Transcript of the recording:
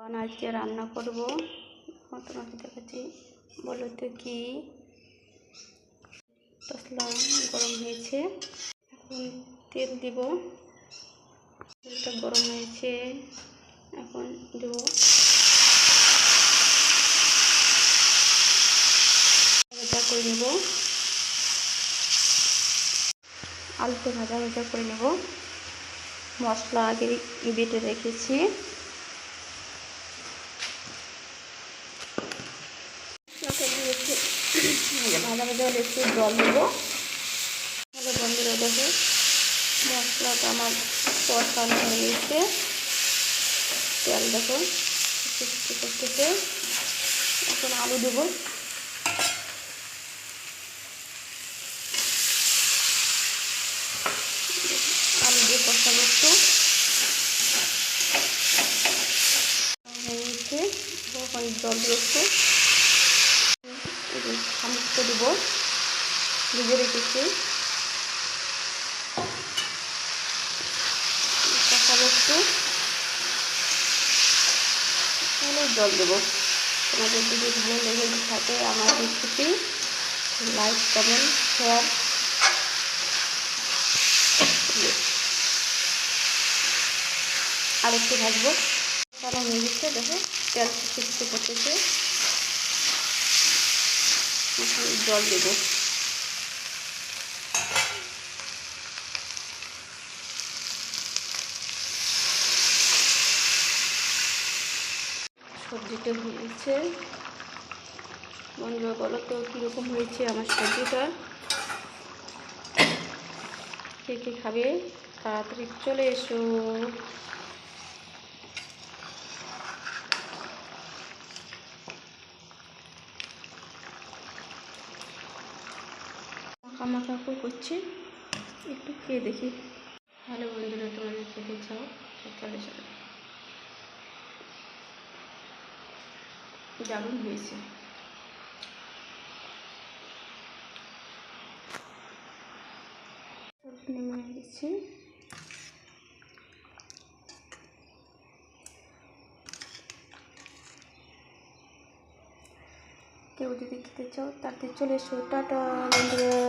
আজকে রান্না করব, তোমাকে দেখাচ্ছি। বলো তো কি? মশলা গরম হয়েছে, এখন তেল দিব। তেলটা গরম হয়েছে, এখন দেব ভাজা করে নেব। আলুতে ভাজা ভাজা করে নেব। মশলা আগে বেটে রেখেছি। ভাজা ভাজা হলে একটু জল দেবো। তাহলে বন্ধুরা দেখো, মশলাটা আমার কষানো হয়ে গেছে। তেল দেখো করতেছে। এখন আলু দেবো। আলু দিয়ে কষাবো একটু। হয়ে গেছে, এখন জল দিয়ে একটু খানিকটা দেবো, ভিজে রেখেছি। কষাবো একটু, তাহলে জল দেবো। তোমাদের যদি ভালো লেগে থাকে আমার রেসিপি, লাইক কমেন্ট শেয়ার আর একটু ভাজবো। কারণ হয়ে গেছে, দেখো তেল কিছু করতেছে। জল দেবো। সবজিটা হয়েছে। বন্ধুরা বলো তো কীরকম হয়েছে আমার সবজিটা? কে কে খাবে তাড়াতাড়ি চলে এসো। মাখা মাখা করছি, একটু খেয়ে দেখি। ভালো বন্ধুরা, তোমাদের খেতে চাও চলে চলে। দারুণ হয়েছে। নেমে গেছি। কেউ যদি খেতে চাও তাড়াতাড়ি চলে এসো। টাটা বন্ধুরা।